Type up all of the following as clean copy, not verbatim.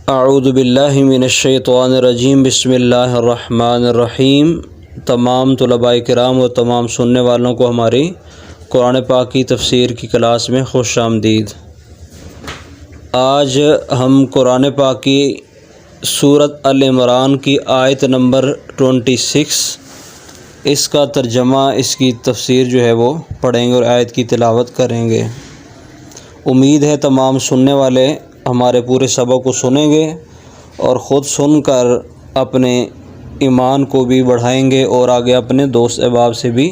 اعوذ باللہ من الشیطان الرجیم بسم اللہ الرحمن الرحیم۔ تمام طلباء کرام و تمام سننے والوں کو ہماری قرآن پاک کی تفسیر کی کلاس میں خوش آمدید۔ آج ہم قرآن پاک کی سورۃ آل عمران کی آیت نمبر 26 اس کا ترجمہ، اس کی تفسیر جو ہے وہ پڑھیں گے اور آیت کی تلاوت کریں گے۔ امید ہے تمام سننے والے ہمارے پورے سبق کو سنیں گے اور خود سن کر اپنے ایمان کو بھی بڑھائیں گے اور آگے اپنے دوست احباب سے بھی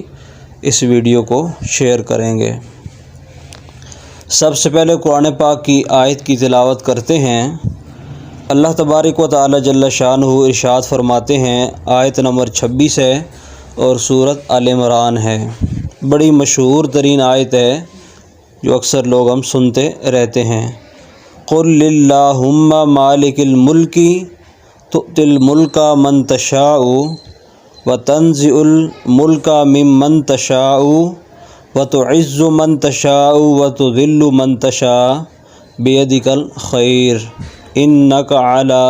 اس ویڈیو کو شیئر کریں گے۔ سب سے پہلے قرآن پاک کی آیت کی تلاوت کرتے ہیں۔ اللہ تبارک و تعالی جل شانہ ارشاد فرماتے ہیں، آیت نمبر 26 ہے اور سورۃ آل عمران ہے۔ بڑی مشہور ترین آیت ہے جو اکثر لوگ ہم سنتے رہتے ہیں۔ قل اللہم مالک الملک تؤتی الملک من تشاء وتنزع الملک ممن تشاء وتعز من تشاء وتذل من تشاء بیدک الخیر انک علی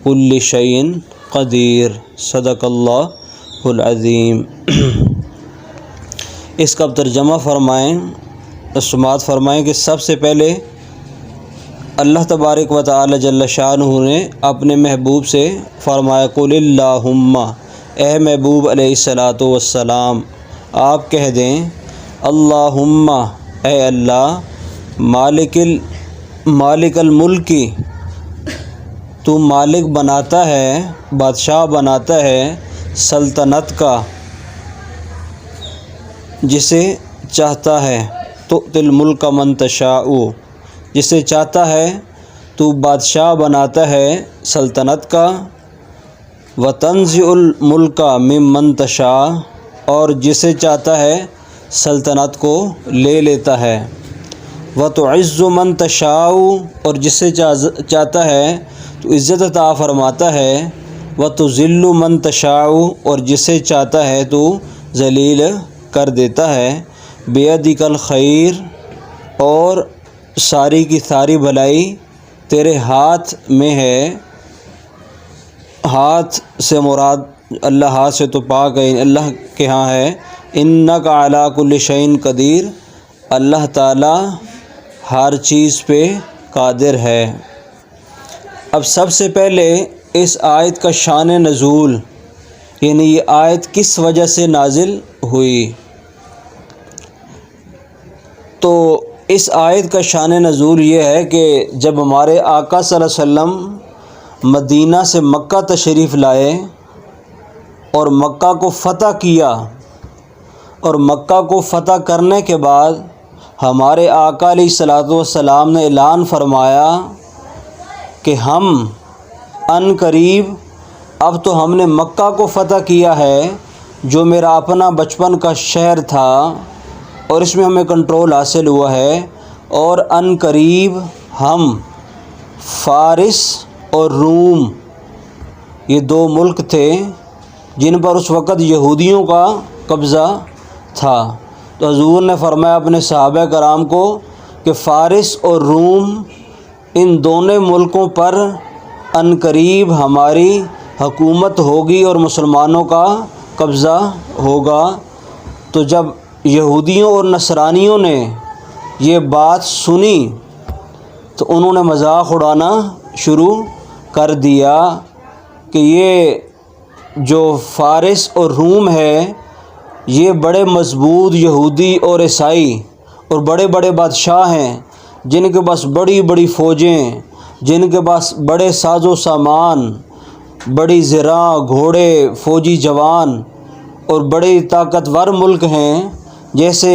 کل شیء قدیر صدق اللہ العظیم۔ اس کا ترجمہ فرمائیں، سماعت فرمائیں کہ سب سے پہلے اللہ تبارک و تعالی جل شانہ نے اپنے محبوب سے فرمایا، قل اللہم، اے محبوب علیہ الصلاۃ والسلام آپ کہہ دیں، اللہم، اے اللہ، مالک الملک، تو مالک بناتا ہے، بادشاہ بناتا ہے سلطنت کا جسے چاہتا ہے، تؤتی الملک من تشاء، جسے چاہتا ہے تو بادشاہ بناتا ہے سلطنت کا، وتنزع الملک ممن تشاء، اور جسے چاہتا ہے سلطنت کو لے لیتا ہے، وتعز من تشاء، اور جسے چاہتا ہے تو عزت عطا فرماتا ہے، وتذل من تشاء، اور جسے چاہتا ہے تو ذلیل کر دیتا ہے، بیدک الخیر، اور ساری کی ساری بھلائی تیرے ہاتھ میں ہے۔ ہاتھ سے مراد اللہ، ہاتھ سے تو پاک ہے، اللہ کے ہاں ہے۔ انک علی کل شیء قدیر، اللہ تعالی ہر چیز پہ قادر ہے۔ اب سب سے پہلے اس آیت کا شان نزول، یعنی یہ آیت کس وجہ سے نازل ہوئی، تو اس آیت کا شان نزول یہ ہے کہ جب ہمارے آقا صلی اللہ علیہ وسلم مدینہ سے مکہ تشریف لائے اور مکہ کو فتح کیا، اور مکہ کو فتح کرنے کے بعد ہمارے آقا علیہ الصلاۃ والسلام نے اعلان فرمایا کہ ہم ان قریب اب تو ہم نے مکہ کو فتح کیا ہے، جو میرا اپنا بچپن کا شہر تھا، اور اس میں ہمیں کنٹرول حاصل ہوا ہے، اور ان قریب ہم فارس اور روم، یہ دو ملک تھے جن پر اس وقت یہودیوں کا قبضہ تھا، تو حضور نے فرمایا اپنے صحابہ کرام کو کہ فارس اور روم، ان دونوں ملکوں پر ان قریب ہماری حکومت ہوگی اور مسلمانوں کا قبضہ ہوگا۔ تو جب یہودیوں اور نصرانیوں نے یہ بات سنی تو انہوں نے مذاق اڑانا شروع کر دیا کہ یہ جو فارس اور روم ہے، یہ بڑے مضبوط یہودی اور عیسائی اور بڑے بڑے بادشاہ ہیں، جن کے پاس بڑی بڑی فوجیں، جن کے پاس بڑے ساز و سامان، بڑی زرہ، گھوڑے، فوجی جوان اور بڑے طاقتور ملک ہیں۔ جیسے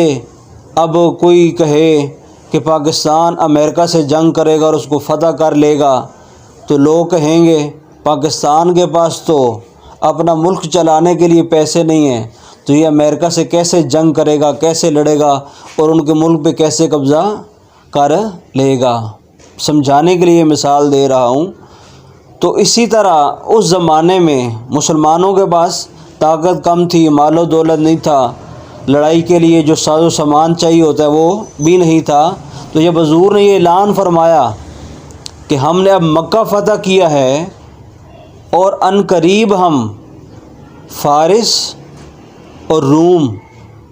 اب کوئی کہے کہ پاکستان امریکہ سے جنگ کرے گا اور اس کو فتح کر لے گا، تو لوگ کہیں گے پاکستان کے پاس تو اپنا ملک چلانے کے لیے پیسے نہیں ہیں، تو یہ امریکہ سے کیسے جنگ کرے گا، کیسے لڑے گا اور ان کے ملک پہ کیسے قبضہ کر لے گا۔ سمجھانے کے لیے مثال دے رہا ہوں۔ تو اسی طرح اس زمانے میں مسلمانوں کے پاس طاقت کم تھی، مال و دولت نہیں تھا، لڑائی کے لیے جو ساز و سامان چاہیے ہوتا ہے وہ بھی نہیں تھا۔ تو جب حضور نے یہ اعلان فرمایا کہ ہم نے اب مکہ فتح کیا ہے اور ان قریب ہم فارس اور روم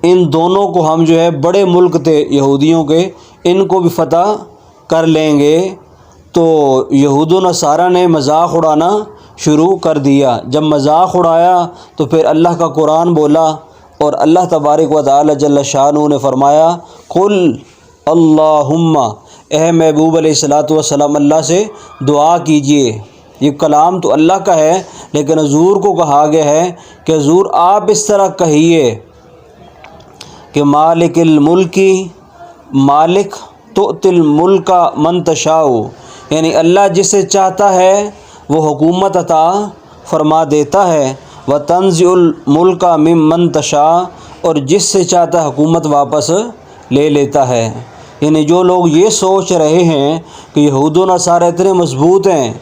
ان دونوں کو ہم جو ہے بڑے ملک تھے یہودیوں کے، ان کو بھی فتح کر لیں گے۔ تو یہود و نصارہ نے مذاق اڑانا شروع کر دیا۔ جب مذاق اڑایا تو پھر اللہ کا قرآن بولا، اور اللہ تبارک و تعالی جل شانہ نے فرمایا قل اللہم، اے محبوب علیہ الصلوۃ والسلام اللہ سے دعا کیجئے۔ یہ کلام تو اللہ کا ہے، لیکن حضور کو کہا گیا ہے کہ حضور آپ اس طرح کہیے کہ مالک الملکی، مالک تؤتی الملک من تشاء، یعنی اللہ جسے چاہتا ہے وہ حکومت عطا فرما دیتا ہے، وتنزع الملک ممن تشاء، اور جس سے چاہتا ہے حکومت واپس لے لیتا ہے۔ یعنی جو لوگ یہ سوچ رہے ہیں کہ یہود و نصارہ اتنے مضبوط ہیں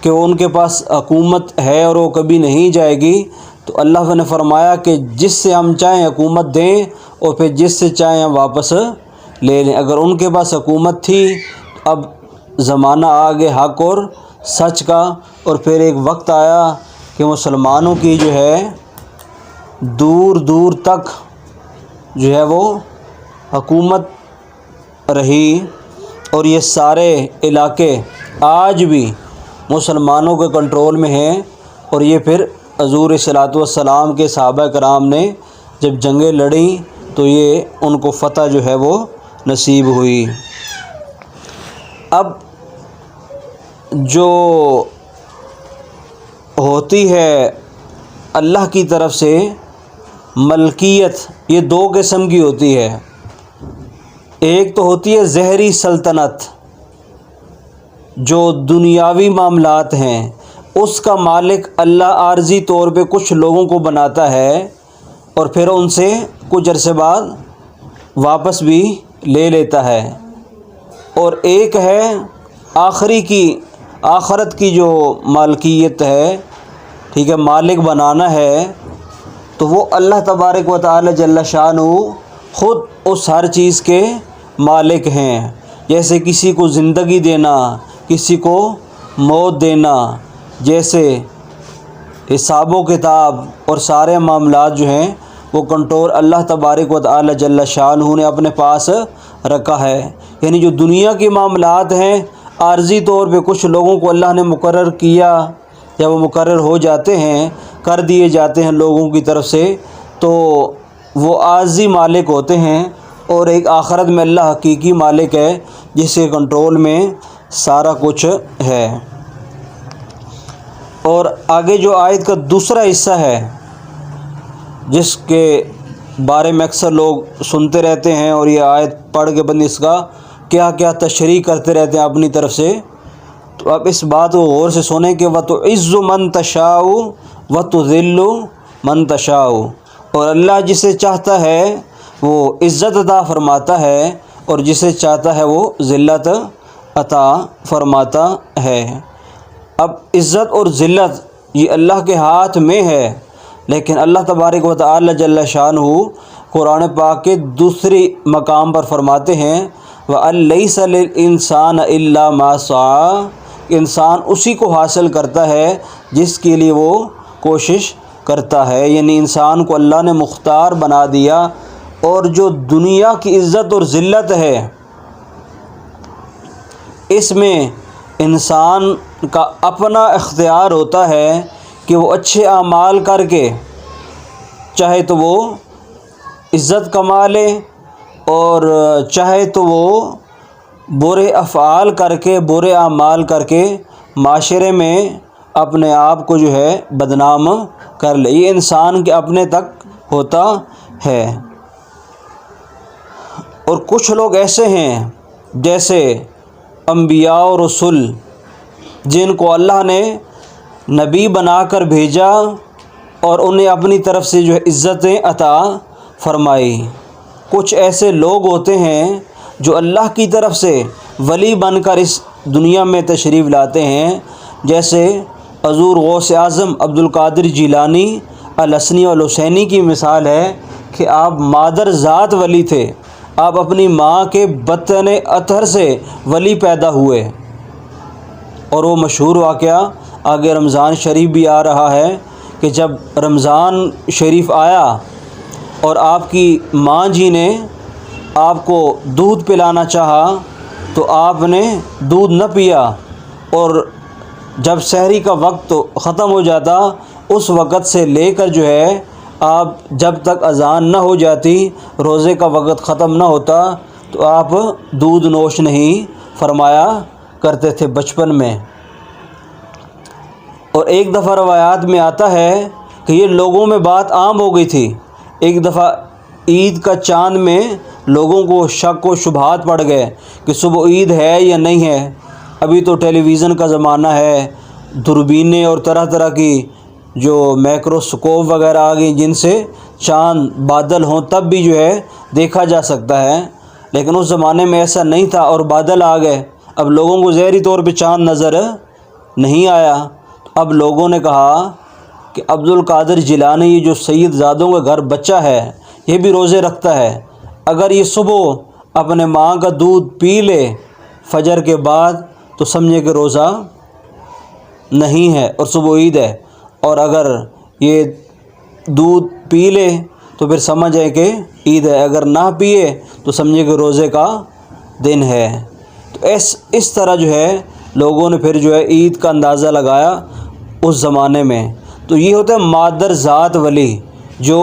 کہ ان کے پاس حکومت ہے اور وہ کبھی نہیں جائے گی، تو اللہ نے فرمایا کہ جس سے ہم چاہیں حکومت دیں اور پھر جس سے چاہیں ہم واپس لے لیں۔ اگر ان کے پاس حکومت تھی، اب زمانہ آ گیا حق اور سچ کا، اور پھر ایک وقت آیا کہ مسلمانوں کی جو ہے دور دور تک جو ہے وہ حکومت رہی، اور یہ سارے علاقے آج بھی مسلمانوں کے کنٹرول میں ہیں۔ اور یہ پھر حضور صلوات والسلام کے صحابہ کرام نے جب جنگیں لڑیں تو یہ ان کو فتح جو ہے وہ نصیب ہوئی۔ اب جو ہوتی ہے اللہ کی طرف سے ملکیت، یہ دو قسم کی ہوتی ہے۔ ایک تو ہوتی ہے ظاہری سلطنت، جو دنیاوی معاملات ہیں اس کا مالک اللہ عارضی طور پہ کچھ لوگوں کو بناتا ہے اور پھر ان سے کچھ عرصے بعد واپس بھی لے لیتا ہے۔ اور ایک ہے آخرت کی جو مالکیت ہے، ٹھیک ہے، مالک بنانا ہے، تو وہ اللہ تبارک و تعالی جل شانہ خود اس ہر چیز کے مالک ہیں۔ جیسے کسی کو زندگی دینا، کسی کو موت دینا، جیسے حساب و کتاب اور سارے معاملات جو ہیں وہ کنٹرول اللہ تبارک و تعالی جل شانہ نے اپنے پاس رکھا ہے۔ یعنی جو دنیا کے معاملات ہیں عارضی طور پہ کچھ لوگوں کو اللہ نے مقرر کیا، جب وہ مقرر ہو جاتے ہیں، کر دیے جاتے ہیں لوگوں کی طرف سے، تو وہ عارضی مالک ہوتے ہیں۔ اور ایک آخرت میں اللہ حقیقی مالک ہے جس کے کنٹرول میں سارا کچھ ہے۔ اور آگے جو آیت کا دوسرا حصہ ہے جس کے بارے میں اکثر لوگ سنتے رہتے ہیں، اور یہ آیت پڑھ کے بندے اس کا کیا کیا تشریح کرتے رہتے ہیں اپنی طرف سے، تو آپ اس بات کو غور سے سنیں کہ وَتُعِزُّ مَن تَشَاءُ وَتُذِلُّ مَن تَشَاءُ، اور اللہ جسے چاہتا ہے وہ عزت عطا فرماتا ہے اور جسے چاہتا ہے وہ ذلت عطا فرماتا ہے۔ اب عزت اور ذلت یہ اللہ کے ہاتھ میں ہے، لیکن اللہ تبارک و تعالی جل شانہ قرآن پاک کے دوسری مقام پر فرماتے ہیں وَأَلَّيْسَ لِلْإِنسَانَ إِلَّا مَا سَعَىٰ، انسان اسی کو حاصل کرتا ہے جس کے لیے وہ کوشش کرتا ہے۔ یعنی انسان کو اللہ نے مختار بنا دیا، اور جو دنیا کی عزت اور ذلت ہے اس میں انسان کا اپنا اختیار ہوتا ہے کہ وہ اچھے اعمال کر کے چاہے تو وہ عزت کما لے، اور چاہے تو وہ برے افعال کر کے، برے اعمال کر کے معاشرے میں اپنے آپ کو جو ہے بدنام کر لے۔ یہ انسان کے اپنے تک ہوتا ہے۔ اور کچھ لوگ ایسے ہیں جیسے انبیاء و رسول، جن کو اللہ نے نبی بنا کر بھیجا اور انہیں اپنی طرف سے جو ہے عزتیں عطا فرمائی۔ کچھ ایسے لوگ ہوتے ہیں جو اللہ کی طرف سے ولی بن کر اس دنیا میں تشریف لاتے ہیں، جیسے حضور غوث اعظم عبد القادر جیلانی الحسنی والحسینی کی مثال ہے کہ آپ مادر ذات ولی تھے، آپ اپنی ماں کے بطن اطہر سے ولی پیدا ہوئے، اور وہ مشہور واقعہ آگے رمضان شریف بھی آ رہا ہے کہ جب رمضان شریف آیا اور آپ کی ماں جی نے آپ کو دودھ پلانا چاہا تو آپ نے دودھ نہ پیا، اور جب سحری کا وقت ختم ہو جاتا اس وقت سے لے کر جو ہے آپ جب تک اذان نہ ہو جاتی، روزے کا وقت ختم نہ ہوتا، تو آپ دودھ نوش نہیں فرمایا کرتے تھے بچپن میں۔ اور ایک دفعہ روایات میں آتا ہے کہ یہ لوگوں میں بات عام ہو گئی تھی۔ ایک دفعہ عید کا چاند میں لوگوں کو شک و شبہات پڑ گئے کہ صبح عید ہے یا نہیں ہے۔ ابھی تو ٹیلی ویژن کا زمانہ ہے، دوربینیں اور طرح طرح کی جو مائکروسکوپ وغیرہ آ گئی جن سے چاند بادل ہوں تب بھی جو ہے دیکھا جا سکتا ہے، لیکن اس زمانے میں ایسا نہیں تھا اور بادل آ گئے۔ اب لوگوں کو ظاہری طور پہ چاند نظر نہیں آیا۔ اب لوگوں نے کہا کہ عبد القادر جیلانی، یہ جو سید زادوں کا گھر بچہ ہے، یہ بھی روزے رکھتا ہے، اگر یہ صبح اپنے ماں کا دودھ پی لے فجر کے بعد تو سمجھے کہ روزہ نہیں ہے اور صبح عید ہے، اور اگر یہ دودھ پی لے تو پھر سمجھے کہ عید ہے، اگر نہ پیے تو سمجھے کہ روزے کا دن ہے۔ تو اس طرح جو ہے لوگوں نے پھر جو ہے عید کا اندازہ لگایا اس زمانے میں۔ تو یہ ہوتا ہے مادر ذات ولی، جو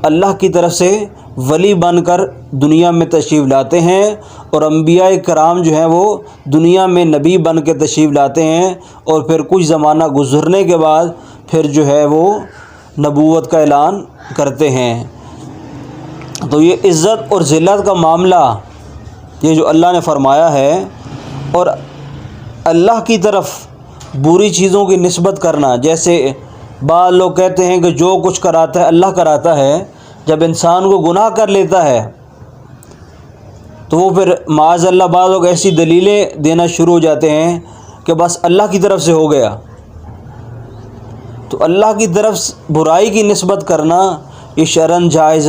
اللہ کی طرف سے ولی بن کر دنیا میں تشریف لاتے ہیں، اور انبیاء کرام جو ہیں وہ دنیا میں نبی بن کے تشریف لاتے ہیں، اور پھر کچھ زمانہ گزرنے کے بعد پھر جو ہے وہ نبوت کا اعلان کرتے ہیں۔ تو یہ عزت اور ذلت کا معاملہ یہ جو اللہ نے فرمایا ہے، اور اللہ کی طرف بری چیزوں کی نسبت کرنا، جیسے بعض لوگ کہتے ہیں کہ جو کچھ کراتا ہے اللہ کراتا ہے۔ جب انسان کو گناہ کر لیتا ہے تو وہ پھر معاذ اللہ بعض لوگ ایسی دلیلیں دینا شروع ہو جاتے ہیں کہ بس اللہ کی طرف سے ہو گیا۔ تو اللہ کی طرف برائی کی نسبت کرنا یہ شرعاً جائز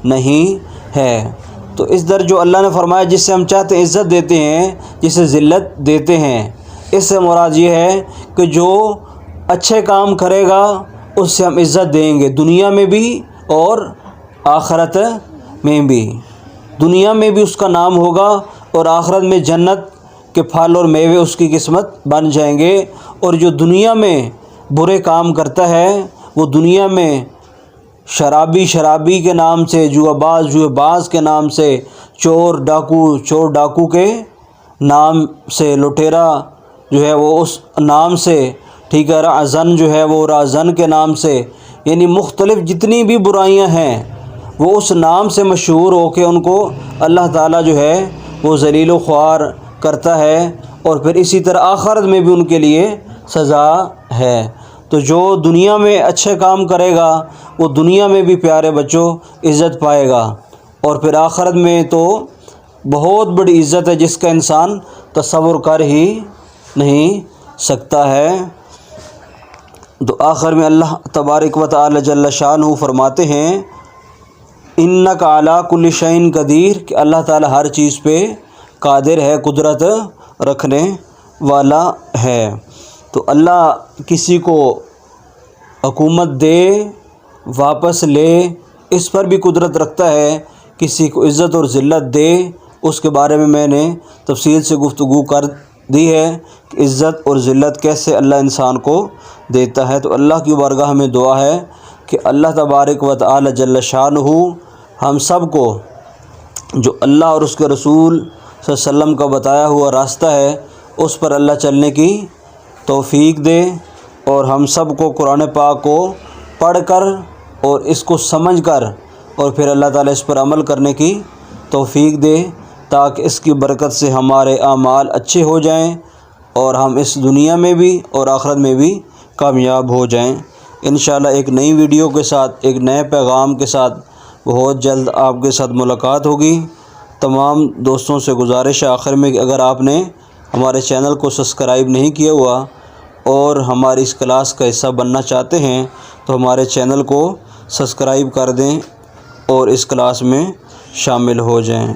نہیں ہے۔ تو اس در جو اللہ نے فرمایا جس سے ہم چاہتے ہیں عزت دیتے ہیں، جسے ذلت دیتے ہیں، اس سے مراد یہ ہے کہ جو اچھے کام کرے گا اس سے ہم عزت دیں گے، دنیا میں بھی اور آخرت میں بھی۔ دنیا میں بھی اس کا نام ہوگا اور آخرت میں جنت کے پھل اور میوے اس کی قسمت بن جائیں گے۔ اور جو دنیا میں برے کام کرتا ہے وہ دنیا میں شرابی کے نام سے، جوا باز کے نام سے، چور ڈاکو کے نام سے، لٹیرا جو ہے وہ اس نام سے، ٹھیک ہے، رازن جو ہے وہ رازن کے نام سے، یعنی مختلف جتنی بھی برائیاں ہیں وہ اس نام سے مشہور ہو کے ان کو اللہ تعالیٰ جو ہے وہ ذلیل و خوار کرتا ہے، اور پھر اسی طرح آخرت میں بھی ان کے لیے سزا ہے۔ تو جو دنیا میں اچھے کام کرے گا وہ دنیا میں بھی پیارے بچوں عزت پائے گا، اور پھر آخرت میں تو بہت بڑی عزت ہے جس کا انسان تصور کر ہی نہیں سکتا ہے۔ تو آخر میں اللہ تبارک و تعالی جل شانہ فرماتے ہیں انک علی کل شیء قدیر، کہ اللہ تعالی ہر چیز پہ قادر ہے، قدرت رکھنے والا ہے۔ تو اللہ کسی کو حکومت دے واپس لے اس پر بھی قدرت رکھتا ہے، کسی کو عزت اور ذلت دے اس کے بارے میں نے تفصیل سے گفتگو کر دی ہے کہ عزت اور ذلت کیسے اللہ انسان کو دیتا ہے۔ تو اللہ کی بارگاہ میں دعا ہے کہ اللہ تبارک و تعالی جل شانہ ہم سب کو جو اللہ اور اس کے رسول صلی اللہ علیہ وسلم کا بتایا ہوا راستہ ہے اس پر اللہ چلنے کی توفیق دے، اور ہم سب کو قرآن پاک کو پڑھ کر اور اس کو سمجھ کر اور پھر اللہ تعالیٰ اس پر عمل کرنے کی توفیق دے، تاکہ اس کی برکت سے ہمارے اعمال اچھے ہو جائیں اور ہم اس دنیا میں بھی اور آخرت میں بھی کامیاب ہو جائیں۔ انشاءاللہ ایک نئی ویڈیو کے ساتھ، ایک نئے پیغام کے ساتھ بہت جلد آپ کے ساتھ ملاقات ہوگی۔ تمام دوستوں سے گزارش ہے آخر میں کہ اگر آپ نے ہمارے چینل کو سبسکرائب نہیں کیا ہوا اور ہماری اس کلاس کا حصہ بننا چاہتے ہیں تو ہمارے چینل کو سبسکرائب کر دیں اور اس کلاس میں شامل ہو جائیں۔